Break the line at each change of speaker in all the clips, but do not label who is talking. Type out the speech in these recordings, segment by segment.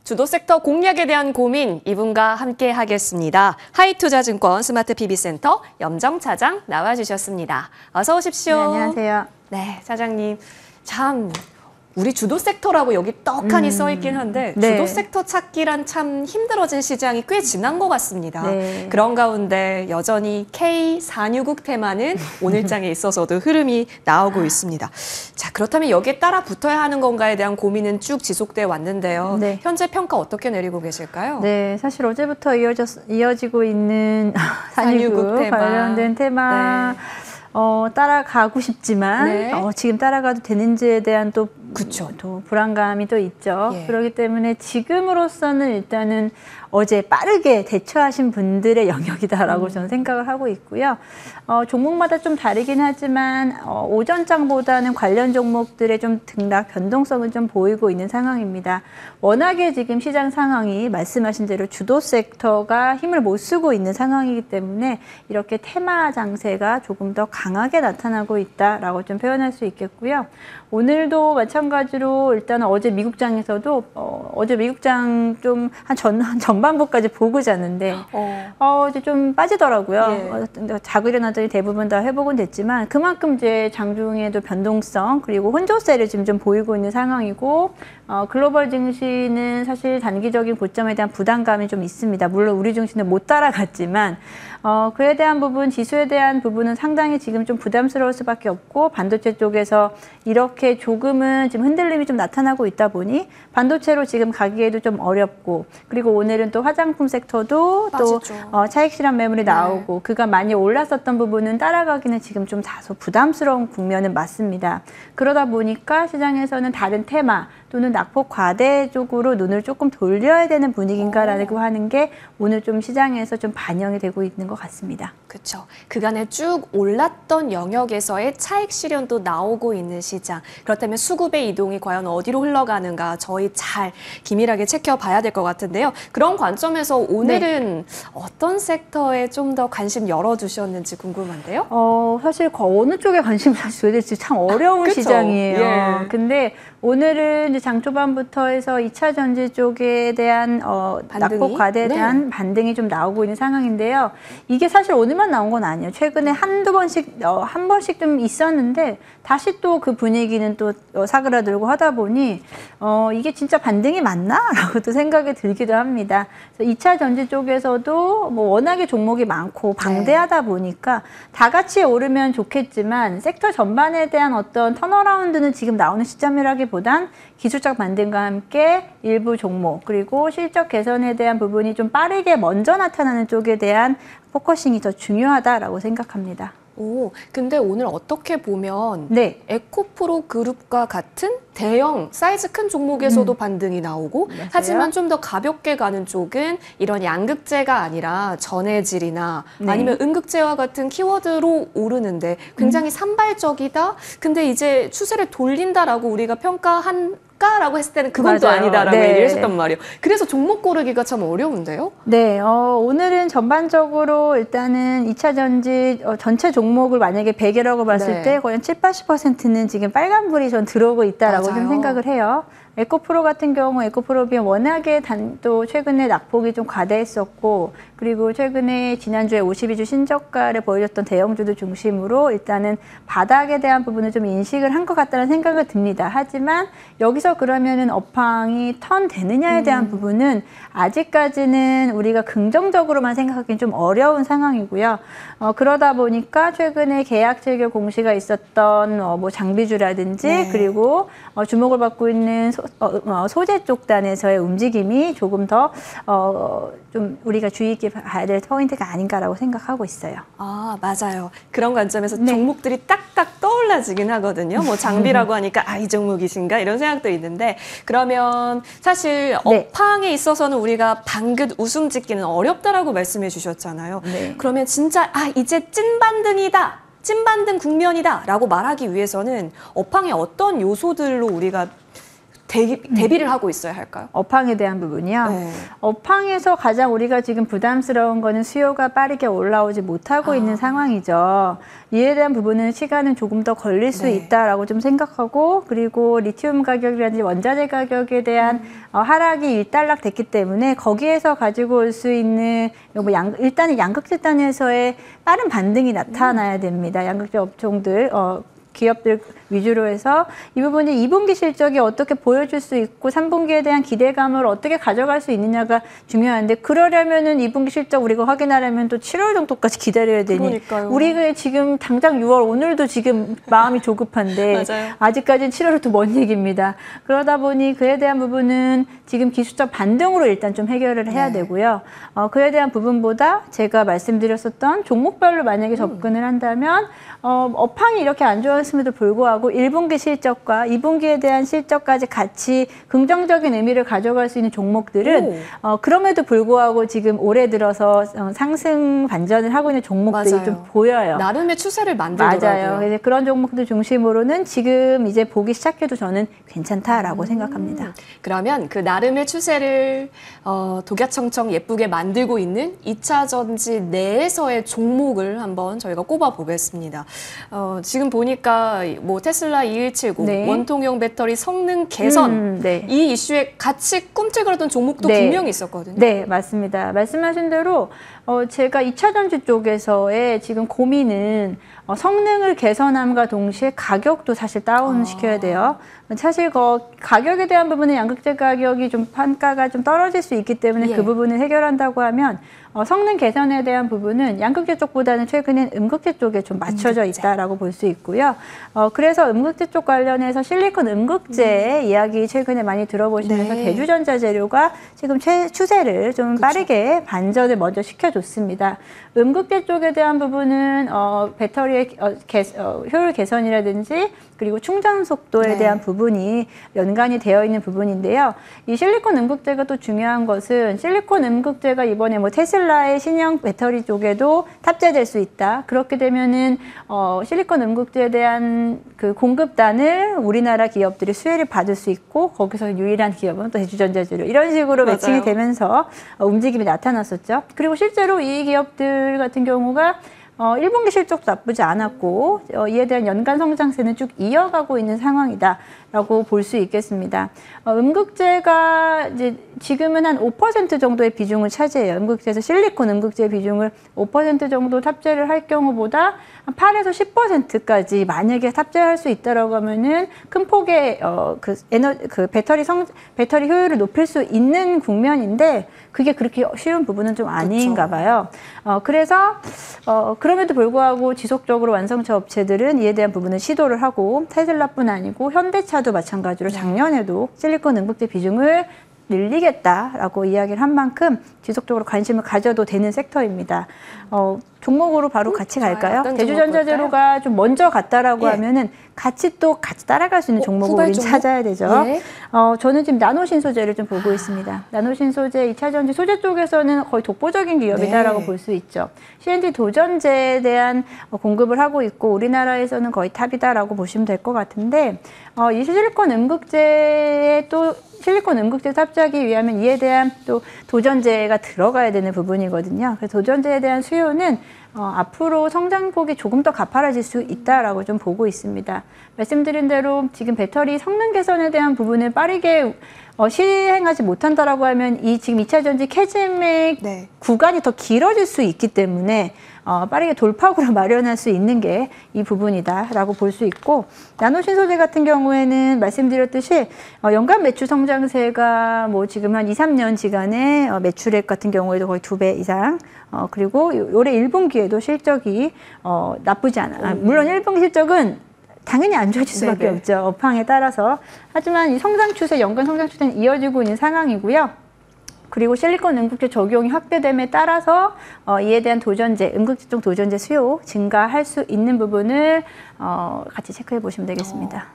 주도 섹터 공략에 대한 고민 이분과 함께 하겠습니다. 하이투자증권 스마트 PB센터 염정 차장 나와주셨습니다. 어서 오십시오.
네, 안녕하세요.
네, 차장님. 참 우리 주도 섹터라고 여기 떡하니 써있긴 한데
네.
주도 섹터 찾기란 참 힘들어진 시장이 꽤 지난 것 같습니다.
네.
그런 가운데 여전히 K466 테마는 오늘장에 있어서도 흐름이 나오고 있습니다. 자, 그렇다면 여기에 따라 붙어야 하는 건가에 대한 고민은 쭉 지속돼 왔는데요.
네.
현재 평가 어떻게 내리고 계실까요?
네, 사실 어제부터 이어지고 있는 466
테마.
관련된 테마
네.
따라가고 싶지만
네.
지금 따라가도 되는지에 대한 또 불안감이 또 있죠.
예.
그렇기 때문에 지금으로서는 일단은 어제 빠르게 대처하신 분들의 영역이다라고 저는 생각을 하고 있고요. 종목마다 좀 다르긴 하지만 오전장보다는 관련 종목들의 좀 등락 변동성은 좀 보이고 있는 상황입니다. 워낙에 지금 시장 상황이 말씀하신 대로 주도 섹터가 힘을 못 쓰고 있는 상황이기 때문에 이렇게 테마 장세가 조금 더 강하게 나타나고 있다라고 좀 표현할 수 있겠고요. 오늘도 마찬가지로 일단 어제 미국장에서도 어제 미국장 좀 한 전반부까지 보고 잤는데 이제 좀 빠지더라고요.
예.
자고 일어나더니 대부분 다 회복은 됐지만 그만큼 이제 장중에도 변동성 그리고 혼조세를 지금 좀 보이고 있는 상황이고 글로벌 증시는 사실 단기적인 고점에 대한 부담감이 좀 있습니다. 물론 우리 증시는 못 따라갔지만 그에 대한 부분, 지수에 대한 부분은 상당히 지금 좀 부담스러울 수밖에 없고 반도체 쪽에서 이렇게 조금은 지금 흔들림이 좀 나타나고 있다 보니 반도체로 지금 가기에도 좀 어렵고 그리고 오늘은 또 화장품 섹터도
빠지죠.
또 차익 실현 매물이 나오고 그가 많이 올랐었던 부분은 따라가기는 지금 좀 다소 부담스러운 국면은 맞습니다. 그러다 보니까 시장에서는 다른 테마 또는 낙폭 과대 쪽으로 눈을 조금 돌려야 되는 분위기인가라고 하는 게 오늘 좀 시장에서 좀 반영이 되고 있는 것 같습니다.
그렇죠. 그간에 쭉 올랐던 영역에서의 차익 실현도 나오고 있는 시장. 그렇다면 수급의 이동이 과연 어디로 흘러가는가 저희 잘 기밀하게 지켜봐야 될 것 같은데요. 그런 관점에서 오늘은 어떤 섹터에 좀 더 관심 열어주셨는지 궁금한데요.
사실 어느 쪽에 관심을 줘야 될지 참 어려운
그쵸?
시장이에요.
예.
근데 오늘은 이제 장 초반부터 해서 2차 전지 쪽에 대한 낙폭 과대에 대한 반등이 좀 나오고 있는 상황인데요. 이게 사실 오늘만 나온 건 아니에요. 최근에 한두 번씩 한 번씩 좀 있었는데 다시 또 그 분위기는 또 사그라들고 하다 보니 이게 진짜 반등이 맞나? 라고 또 생각이 들기도 합니다. 그래서 2차 전지 쪽에서도 뭐 워낙에 종목이 많고 방대하다 보니까 다 같이 오르면 좋겠지만 섹터 전반에 대한 어떤 턴어라운드는 지금 나오는 시점이라기보단 기술적 반등과 함께 일부 종목 그리고 실적 개선에 대한 부분이 좀 빠르게 먼저 나타나는 쪽에 대한 포커싱이 더 중요하다라고 생각합니다.
근데 오늘 어떻게 보면
네.
에코프로 그룹과 같은 대형 사이즈 큰 종목에서도 반등이 나오고
맞아요.
하지만 좀 더 가볍게 가는 쪽은 이런 양극재가 아니라 전해질이나 아니면 음극재와 같은 키워드로 오르는데 굉장히 산발적이다. 근데 이제 추세를 돌린다라고 우리가 평가라고 했을 때는 그건 또
맞아요.
아니다라고
네.
얘기를 했었단 말이에요. 그래서 종목 고르기가 참 어려운데요?
네, 오늘은 전반적으로 일단은 2차 전지 전체 종목을 만약에 100이라고 봤을 때 거의 70~80%는 지금 빨간불이 전 들어오고 있다라고 좀 생각을 해요. 에코프로 같은 경우 에코프로비는 워낙에 또 최근에 낙폭이 좀 과대했었고 그리고 최근에 지난주에 52주 신저가를 보여줬던 대형주들 중심으로 일단은 바닥에 대한 부분을 좀 인식을 한 것 같다는 생각이 듭니다. 하지만 여기서 그러면은 업황이 턴 되느냐에 대한 부분은 아직까지는 우리가 긍정적으로만 생각하기는 좀 어려운 상황이고요. 그러다 보니까 최근에 계약 체결 공시가 있었던 뭐 장비주라든지 그리고 주목을 받고 있는 소재 쪽 단에서의 움직임이 조금 더 좀 우리가 주의 있게 봐야 될 포인트가 아닌가라고 생각하고 있어요.
맞아요. 그런 관점에서 종목들이 딱딱 떠올라지긴 하거든요. 뭐 장비라고 하니까 이 종목이신가 이런 생각도 있는데 그러면 사실 업황에 있어서는 우리가 방긋 웃음 짓기는 어렵다라고 말씀해 주셨잖아요. 그러면 진짜 이제 찐반등이다. 찐반등 국면이다 라고 말하기 위해서는 업황의 어떤 요소들로 우리가 대비를 하고 있어야 할까요?
업황에 대한 부분이요.
네.
업황에서 가장 우리가 지금 부담스러운 거는 수요가 빠르게 올라오지 못하고 있는 상황이죠. 이에 대한 부분은 시간은 조금 더 걸릴 수
네.
있다라고 좀 생각하고, 그리고 리튬 가격이라든지 원자재 가격에 대한 하락이 일단락됐기 때문에 거기에서 가지고 올 수 있는 일단은 양극재 단에서의 빠른 반등이 나타나야 됩니다. 양극재 업종들 기업들 위주로 해서 이 부분이 2분기 실적이 어떻게 보여줄 수 있고 3분기에 대한 기대감을 어떻게 가져갈 수 있느냐가 중요한데, 그러려면은 2분기 실적 우리가 확인하려면 또 7월 정도까지 기다려야 되니,
그러니까요.
우리가 지금 당장 6월 오늘도 지금 마음이 조급한데
맞아요.
아직까지는 7월도 먼 얘기입니다. 그러다 보니 그에 대한 부분은 지금 기술적 반등으로 일단 좀 해결을 해야 되고요. 그에 대한 부분보다 제가 말씀드렸었던 종목별로 만약에 접근을 한다면 업황이 이렇게 안 좋았음에도 불구하고 1분기 실적과 2분기에 대한 실적까지 같이 긍정적인 의미를 가져갈 수 있는 종목들은 그럼에도 불구하고 지금 올해 들어서 상승 반전을 하고 있는 종목들이
맞아요.
좀 보여요.
나름의 추세를 만들더라고요.
맞아요. 이제 그런 종목들 중심으로는 지금 이제 보기 시작해도 저는 괜찮다라고 생각합니다.
그러면 그 나름의 추세를 독야청청 예쁘게 만들고 있는 2차 전지 내에서의 종목을 한번 저희가 꼽아 보겠습니다. 지금 보니까 뭐 테슬라 2170,
네.
원통형 배터리 성능 개선,
네.
이 이슈에 같이 꿈틀거렸던 종목도
네.
분명히 있었거든요.
네, 맞습니다. 말씀하신 대로 제가 2차 전지 쪽에서의 지금 고민은 성능을 개선함과 동시에 가격도 사실 다운시켜야 돼요. 사실 가격에 대한 부분은 양극재 가격이 좀 판가가 좀 떨어질 수 있기 때문에 그 부분을 해결한다고 하면 성능 개선에 대한 부분은 양극재 쪽보다는 최근엔 음극재 쪽에 좀 맞춰져 있다라고 볼 수 있고요. 그래서 음극재 쪽 관련해서 실리콘 음극재의 이야기 최근에 많이 들어보시면서 대주전자 재료가 지금 추세를 좀 빠르게 반전을 먼저 시켜줬습니다. 음극재 쪽에 대한 부분은 배터리의 효율 개선이라든지 그리고 충전 속도에 대한 부분이 연관이 되어 있는 부분인데요. 이 실리콘 음극재가 또 중요한 것은 실리콘 음극재가 이번에 뭐 테슬라의 신형 배터리 쪽에도 탑재될 수 있다. 그렇게 되면은 실리콘 음극재에 대한 그 공급단을 우리나라 기업들이 수혜를 받을 수 있고, 거기서 유일한 기업은 또 대주전자재료, 이런 식으로 매칭이 되면서 움직임이 나타났었죠. 그리고 실제로 이 기업들 같은 경우가 1분기 실적도 나쁘지 않았고 이에 대한 연간 성장세는 쭉 이어가고 있는 상황이다라고 볼 수 있겠습니다. 음극재가 이제 지금은 한 5% 정도의 비중을 차지해요. 음극재에서 실리콘 음극재 비중을 5% 정도 탑재를 할 경우보다 한 8에서 10%까지 만약에 탑재할 수 있다라고 하면은 큰 폭의 배터리 효율을 높일 수 있는 국면인데, 그게 그렇게 쉬운 부분은 좀 아닌가 봐요. 그래서 그럼에도 불구하고 지속적으로 완성차 업체들은 이에 대한 부분을 시도를 하고, 테슬라뿐 아니고 현대차도 마찬가지로 작년에도 실리콘 음극재 비중을 늘리겠다라고 이야기를 한 만큼 지속적으로 관심을 가져도 되는 섹터입니다. 종목으로 바로 같이 갈까요? 대주전자재료가 좀 먼저 갔다라고 하면은 같이 따라갈 수 있는 종목을 우린 찾아야 되죠. 저는 지금 나노신소재를 좀 보고 있습니다. 나노신소재 2차 전지 소재 쪽에서는 거의 독보적인 기업이다라고 볼 수 있죠. C&D 도전제에 대한 공급을 하고 있고 우리나라에서는 거의 탑이다라고 보시면 될 것 같은데, 이 실리콘 음극재에 또 실리콘 음극재 탑재하기 위하면 이에 대한 또 도전제가 들어가야 되는 부분이거든요. 그래서 도전제에 대한 수요는 앞으로 성장폭이 조금 더 가파라질 수 있다라고 좀 보고 있습니다. 말씀드린 대로 지금 배터리 성능 개선에 대한 부분을 빠르게 시행하지 못한다라고 하면 이 지금 2차 전지 캐즘의 구간이 더 길어질 수 있기 때문에 빠르게 돌파구를 마련할 수 있는 게 이 부분이다라고 볼 수 있고, 나노신소재 같은 경우에는 말씀드렸듯이 연간 매출 성장세가 뭐 지금 한 2, 3년지간의 매출액 같은 경우에도 거의 2배 이상, 그리고 올해 1분기에도 실적이 나쁘지 않아. 물론 1분기 실적은 당연히 안 좋아질 수밖에 없죠. 업황에 따라서. 하지만 이 성장 추세, 연간 성장 추세는 이어지고 있는 상황이고요. 그리고 실리콘 음극재 적용이 확대됨에 따라서 이에 대한 도전제, 음극재 쪽 도전제 수요 증가할 수 있는 부분을 같이 체크해 보시면 되겠습니다.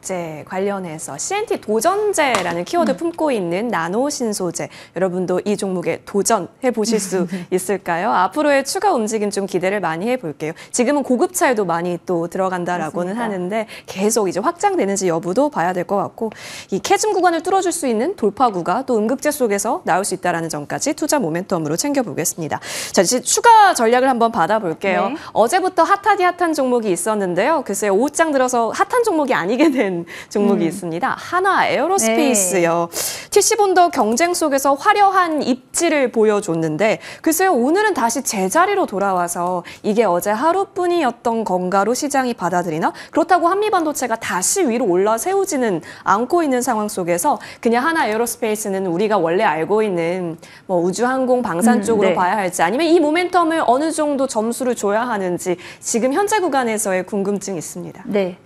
목재 관련해서 CNT 도전제라는 키워드 품고 있는 나노 신소재, 여러분도 이 종목에 도전해 보실 수 있을까요? 앞으로의 추가 움직임 좀 기대를 많이 해볼게요. 지금은 고급차에도 많이 또 들어간다라고는
맞습니다.
하는데 계속 이제 확장되는지 여부도 봐야 될 것 같고, 이 캐즘 구간을 뚫어줄 수 있는 돌파구가 또 음극재 속에서 나올 수 있다는 점까지 투자 모멘텀으로 챙겨보겠습니다. 자, 이제 추가 전략을 한번 받아볼게요.
네.
어제부터 핫한 종목이 있었는데요. 글쎄요, 오후장 들어서 핫한 종목이 아니게 된 종목이 있습니다. 하나 에어로스페이스요. TC본더 경쟁 속에서 화려한 입지를 보여줬는데, 글쎄요, 오늘은 다시 제자리로 돌아와서 이게 어제 하루뿐이었던 건가로 시장이 받아들이나? 그렇다고 한미반도체가 다시 위로 올라세우지는 않고 있는 상황 속에서 그냥 하나 에어로스페이스는 우리가 원래 알고 있는 뭐 우주항공 방산 쪽으로
네.
봐야 할지, 아니면 이 모멘텀을 어느 정도 점수를 줘야 하는지 지금 현재 구간에서의 궁금증이 있습니다.
네.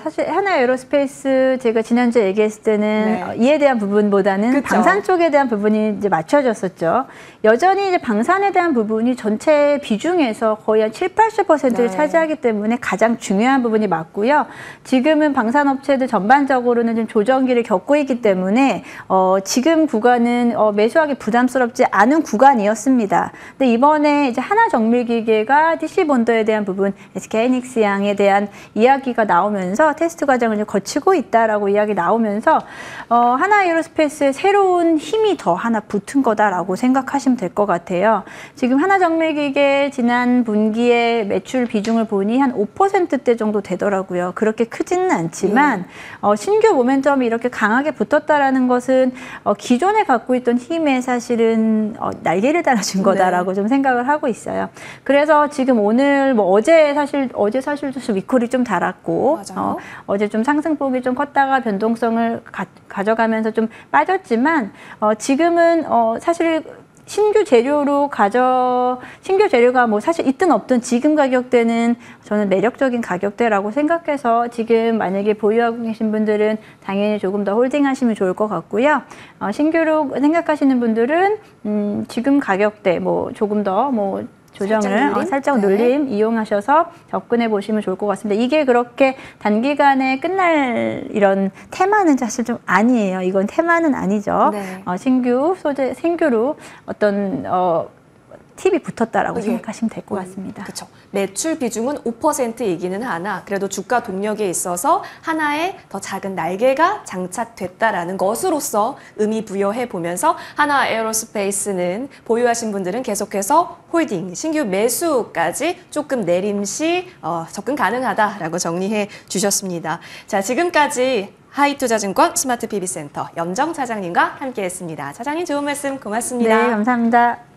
사실 하나 에어로스페이스 제가 지난주에 얘기했을 때는
네.
이에 대한 부분보다는
그쵸.
방산 쪽에 대한 부분이 이제 맞춰졌었죠. 여전히 이제 방산에 대한 부분이 전체 비중에서 거의 한 70~80%를
네.
차지하기 때문에 가장 중요한 부분이 맞고요. 지금은 방산업체들 전반적으로는 좀 조정기를 겪고 있기 때문에 지금 구간은 매수하기 부담스럽지 않은 구간이었습니다. 근데 이번에 이제 하나 정밀기계가 TC본더에 대한 부분, SK 하이닉스양에 대한 이야기가 나오면서 테스트 과정을 이제 거치고 있다라고 이야기 나오면서 하나 에어로스페이스의 새로운 힘이 더 하나 붙은 거다라고 생각하시면 될 것 같아요. 지금 하나 정밀기계 지난 분기에 매출 비중을 보니 한 5%대 정도 되더라고요. 그렇게 크지는 않지만 신규 모멘텀이 이렇게 강하게 붙었다라는 것은 기존에 갖고 있던 힘에 사실은 날개를 달아준 거다라고 좀 생각을 하고 있어요. 그래서 지금 오늘 뭐 어제 사실도 좀 위콜이 좀 달았고 어제 좀 상승폭이 좀 컸다가 변동성을 가져가면서 좀 빠졌지만 지금은 사실 신규 재료가 뭐 사실 있든 없든 지금 가격대는 저는 매력적인 가격대라고 생각해서 지금 만약에 보유하고 계신 분들은 당연히 조금 더 홀딩하시면 좋을 것 같고요. 신규로 생각하시는 분들은 지금 가격대 뭐 조금 더 뭐 조정을 살짝 눌림 이용하셔서 접근해 보시면 좋을 것 같습니다. 이게 그렇게 단기간에 끝날 이런 테마는 사실 좀 아니에요. 이건 테마는 아니죠.
네.
신규로 어떤 팁이 붙었다라고 생각하시면 될 것 같습니다.
그렇죠. 매출 비중은 5%이기는 하나, 그래도 주가 동력에 있어서 하나의 더 작은 날개가 장착됐다라는 것으로서 의미 부여해 보면서 하나 에어로스페이스는 보유하신 분들은 계속해서 홀딩, 신규 매수까지 조금 내림시 접근 가능하다라고 정리해 주셨습니다. 자, 지금까지 하이투자증권 스마트 PB센터 염정 차장님과 함께했습니다. 차장님 좋은 말씀 고맙습니다.
네, 감사합니다.